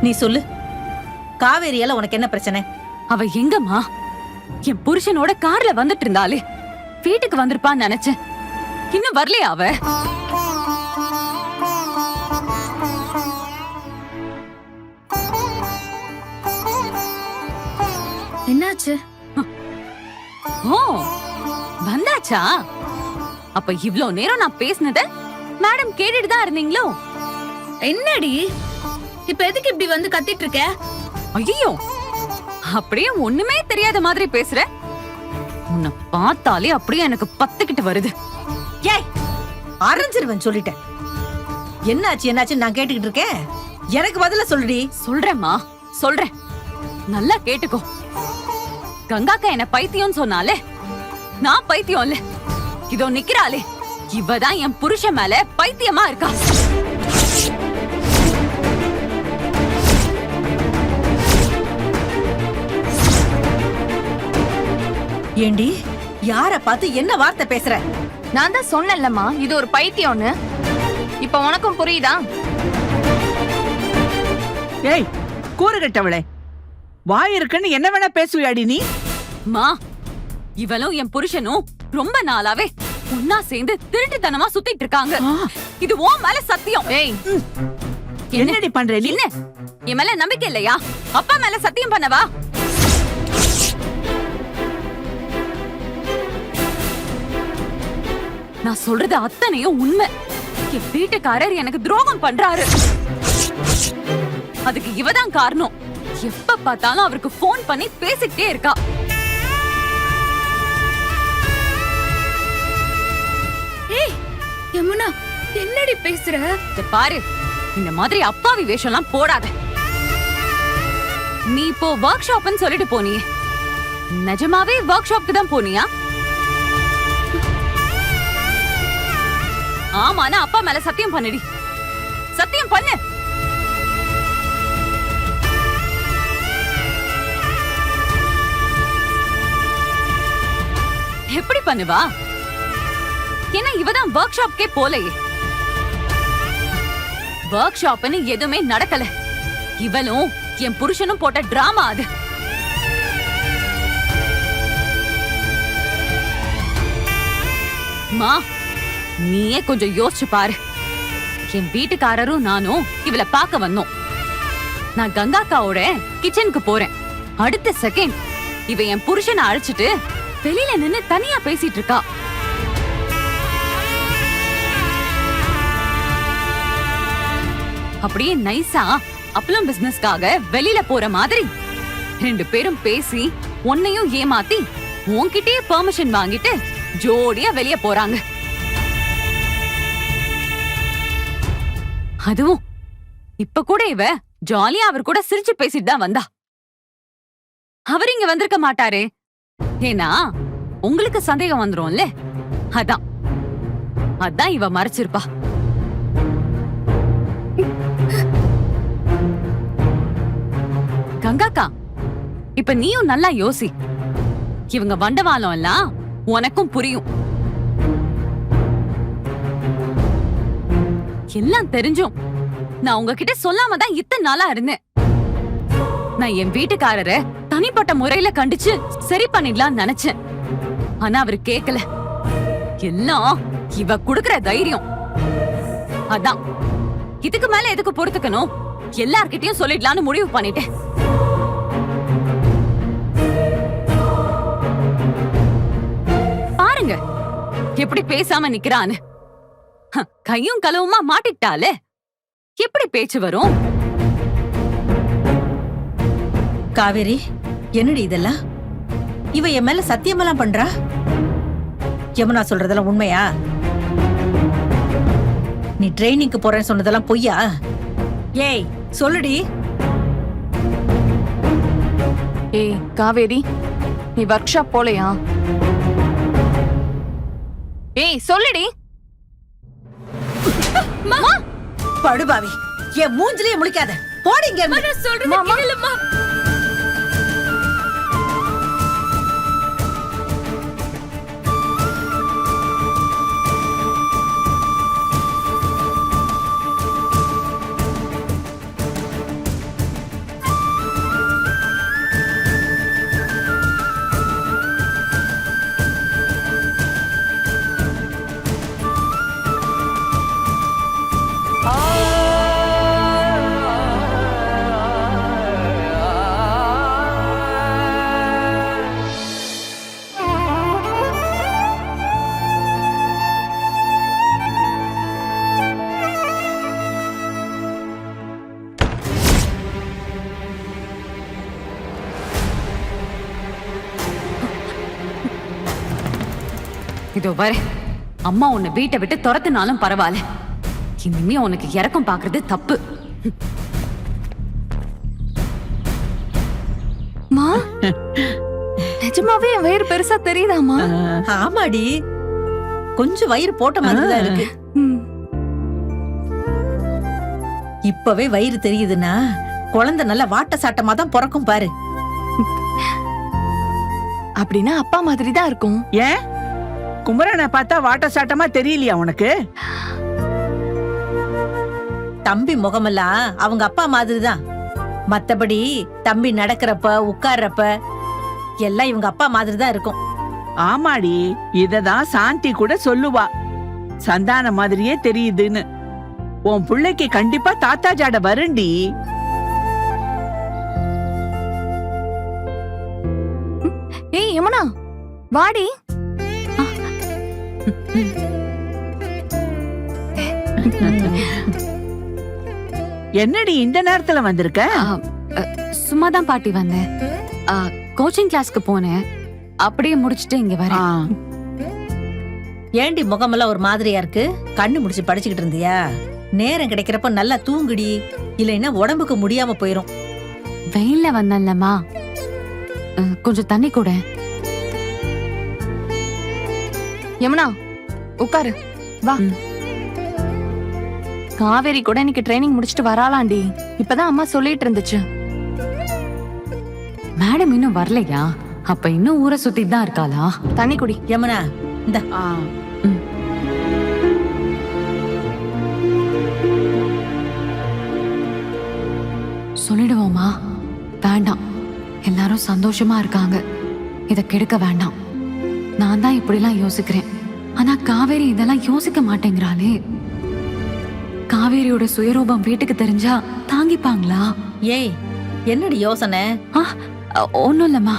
நீ சொல்லு, காவேரியால உனக்கு என்ன பிரச்சனை? அவ எங்கம்மா? என் புருஷனோட கார்ல வந்துட்டு இருந்தாலே, வீட்டுக்கு வந்திருப்பான்னு நினைச்சேன். இன்னும் வரலையா அவ? என்னாச்சு? ஓ, வந்தாச்சா? அப்ப இவ்ளோ நேரம் நான் பேசினத மேடம் கேட்டுட்டு தான் இருந்தீங்களோ? என்னடி இப்ப எதுக்கு இப்படி வந்து கத்திட்டு இருக்க? ஐயோ, அப்படியே ஒண்ணுமே தெரியாத மாதிரி பேசுற. உன்னை பார்த்தாலே அப்படியே எனக்கு பத்துக்கிட்டு வருது. ஏய், அரைஞ்சிருவன் சொல்லிட்டேன். என்னாச்சு என்னாச்சு நான் கேட்டுக்கிட்டு இருக்கேன். எனக்கு பதில சொல்லுடி. சொல்றேம்மா, சொல்றேன். நல்லா கேட்டுக்கோ. கங்காக்கா என்ன பைத்தியம் சொன்னாலே, நான் பைத்தியம் இல்ல. இதோ நிக்கிறாளே, இவதான் என் புருஷன் மேல பைத்தியமா இருக்கா. ஏண்டி, யார பார்த்து என்ன வார்த்தை பேசுற? நான் தான் சொன்னேன்லம்மா, இது ஒரு பைத்தியம்னு. இப்ப உனக்கும் புரியுதா? ஏய், கூறுகட்டவளே, வாய் இருக்குன்னு என்ன வேணா பேசுவியாடி நீ? மா, இவளும் என் புருஷனும் ரொம்ப நாளாவே ஒன்னா சேர்ந்து திருட்டுத்தனமா சுத்திட்டு இருக்காங்க. இது உன் மேல சத்தியம். ஏய், என்னடி பண்ற நீ? என்ன, என் மேல நம்பிக்கை இல்லையா? அப்பா மேல சத்தியம் பண்ணவா? நான் சொல்றது அத்தனையும் உண்மை. என் வீட்டுக்காரர் எனக்கு துரோகம் பண்றாரு. அதுக்கு இவதான் காரணம். எப்ப பார்த்தாலும் அவருக்கு போன் பண்ணி பேசிக்கிட்டே இருக்கா. ஏய் யமுனா, என்னடி பேசுற? பாரு, இந்த மாதிரி அப்பாவி வேஷம்லாம் போடாத. நீ இப்போ ஒர்க் ஷாப்னு சொல்லிட்டு போனியே, நிஜமாவே ஒர்க் ஷாப்க்கு தான் போனியா? ஆமானா அப்பா மேல சத்தியம் பண்ணுடி. சத்தியம் பண்ணு. எப்படி பண்ணுவா? ஏன்னா இவதான் ஒர்க் ஷாப்க்கே போலையே. ஒர்க் ஷாப்னு எதுவுமே நடக்கல. இவளும் என் புருஷனும் போட்ட டிராமா அது. மா, நீயே கொஞ்சம் யோசிச்சு பாரு. என் வீட்டுக்காரரும் நானும் இவளை பார்க்க வந்தோம். நான் கங்காக்காவோட கிச்சனுக்கு போறேன். அடுத்த செகண்ட் இவ என் புருஷனை அழைச்சிட்டு வெளியில நின்னு தனியா பேசிட்டு இருக்கா. அப்படியே நைஸா அப்பளம் பிசினஸ்க்காக வெளியில போற மாதிரி ரெண்டு பேரும் பேசி உன்னையும் ஏமாத்தி உன்கிட்டயே பெர்மிஷன் வாங்கிட்டு ஜோடியா வெளிய போறாங்க. அதுவும் இப்ப கூட இவ ஜாலியா அவர் கூட சிரிச்சு பேசிட்டு தான் வந்தா. அவர் இங்க வந்திருக்க மாட்டாரே, ஏன்னா உங்களுக்கு சந்தேகம் வந்துரும்ல. அதான் அதான் இவ மறைச்சிருப்பா. கங்காக்கா, இப்ப நீயும் நல்லா யோசி. இவங்க வண்டவாளம் எல்லாம் உனக்கும் புரியும். எல்லாம் தெரிஞ்சும் நான் உங்ககிட்ட சொல்லாம தான் இத்தனை நாளா இருந்தேன். நான் என் வீட்டுக்காரரை தனிப்பட்ட முறையில கண்டிச்சு சரி பண்ணிடலாம்னு நினைச்சேன். ஆனா அவரு கேக்கல. எல்லாம் இவ குடுக்கற தைரியம். அதான் இதுக்கு மேல எதுக்கு பொறுத்துக்கணும், எல்லார்கிட்டயும் சொல்லிடலாம்னு முடிவு பண்ணிட்டேன். பாருங்க எப்படி பேசாம நிக்கிறான்னு. கையும் களவுமா மாட்டிட்டாலே எப்படி பேச்சு வரும்? காவேரி, என்னடி இதெல்லாம்? இவ என் மேல சத்தியமெல்லாம் பண்றா? யமுனா சொல்றதெல்லாம் உண்மையா? நீ ட்ரைனிங்க்கு போறேன்னு சொன்னதெல்லாம் பொய்யா? ஏய் சொல்லுடி. ஏய் காவேரி, நீ ஒர்க் ஷாப் போலையா? ஏய் சொல்லுடி. படுபாவி, என் மூஞ்சிலேயே முழிக்காத. போடிங்க. இதோ வர அம்மா உன்னை வீட்டை விட்டு துரத்துனாலும் பரவாயில்ல, இனிமே உனக்கு இறக்கம் பாக்குறது தப்பு. மா நிஜமாவே என் வயிறு பெருசா தெரியுதாமா? ஆமாடி, கொஞ்சம் வயிறு போட்ட மாதிரி தான் இருக்கு. இப்பவே வயிறு தெரியுதுன்னா குழந்தை நல்ல வாட்ட சாட்டமா தான் பிறக்கும் பாரு. அப்படின்னா அப்பா மாதிரி தான் இருக்கும். ஏன் குமரனை பார்த்தா வாட்ட சாட்டமா தெரியலையா உனக்கு? தம்பி முகமெல்லாம் அவங்க அப்பா மாதிரி தான். மத்தபடி தம்பி நடக்கிறப்ப உட்கார்றப்ப எல்லாம் இவங்க அப்பா மாதிரி தான் இருக்கும். ஆமாடி, இததான் சாந்தி கூட சொல்லுவா, சந்தான மாதிரியே தெரியுதுன்னு. உன் பிள்ளைக்கு கண்டிப்பா தாத்தா ஜாட வருண்டி. ஏய் யமுனா, வாடி. என்னடி இந்த நேரத்துல வந்திருக்க? சும்மா தான் பாட்டி வந்தேன். கோச்சிங் கிளாஸ்க்கு போனேன், அப்படியே முடிச்சிட்டு இங்க வரேன். ஏண்டி முகமெல்லாம் ஒரு மாதிரியா இருக்கு? கண்ணு முடிச்சு படிச்சுக்கிட்டு இருந்தியா? நேரம் கிடைக்கிறப்ப நல்லா தூங்குடி, இல்லைன்னா உடம்புக்கு முடியாம போயிரும். வெயில்ல வந்தேன்லம்மா, கொஞ்சம் தண்ணி கூட. யமுனா உட்காரு, வா. காவேரி கூட இன்னைக்கு ட்ரைனிங் முடிச்சிட்டு வராளாண்டி. இப்பதான் அம்மா சொல்லிட்டு இருந்துச்சு. மேடம் இன்னும் வரலையா? அப்ப இன்னும் ஊரை சுத்திட்டு தான் இருக்காளா? தண்ணி குடி. யமுனா இந்த சொல்லிடுவோமா? வேண்டாம், எல்லாரும் சந்தோஷமா இருக்காங்க, இத கெடுக்க வேண்டாம். நான் தான் இப்படிலாம் யோசிக்கிறேன், ஆனா காவேரி இதெல்லாம் யோசிக்க மாட்டேங்கிறாளே. காவேரியோட சுயரூபம் வீட்டுக்கு தெரிஞ்சா தாங்கிப்பாங்களா? ஏய், என்னடி யோசனை? ஒண்ணும் இல்லம்மா.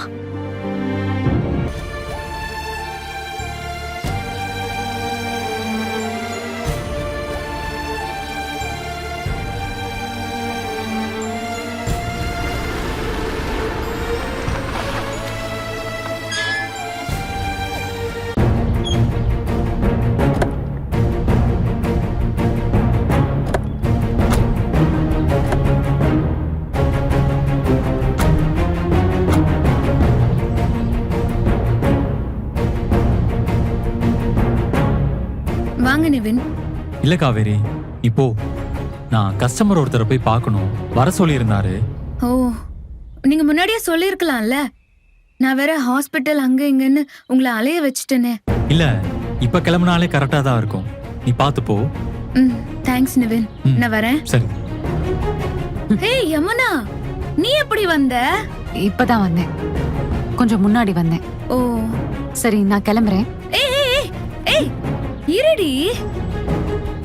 வாங்க நிவின். இல்ல காவேரி, இப்போ நான் கஸ்டமர் ஒருத்தரை போய் பார்க்கணும், வர சொல்லியிருந்தாரு. ஓ, நீங்க முன்னாடியே சொல்லிருக்கலாம்ல. நான் வேற ஹாஸ்பிட்டல் அங்க இங்கன்னு உங்களை அலைய வச்சுட்டேனே. இல்ல, இப்ப கிளம்புனாலே கரெக்டா தான் இருக்கும், நீ பாத்து போ. தேங்க்ஸ் நிவின், நான் வரேன். சரி. ஹே யமுனா, நீ எப்படி வந்த? இப்பதான் வந்தேன், கொஞ்சம் முன்னாடி வந்தேன். ஓ சரி, நான் கிளம்புறேன். ஏய் ஏய் ஏய் இருடி,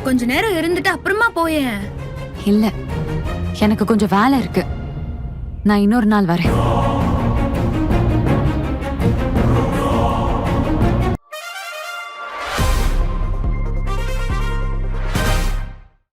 கொஞ்ச நேரம் இருந்துட்டு அப்புறமா போயேன். இல்ல, எனக்கு கொஞ்சம் வேலை இருக்கு, நான் இன்னொரு நாள் வரேன்.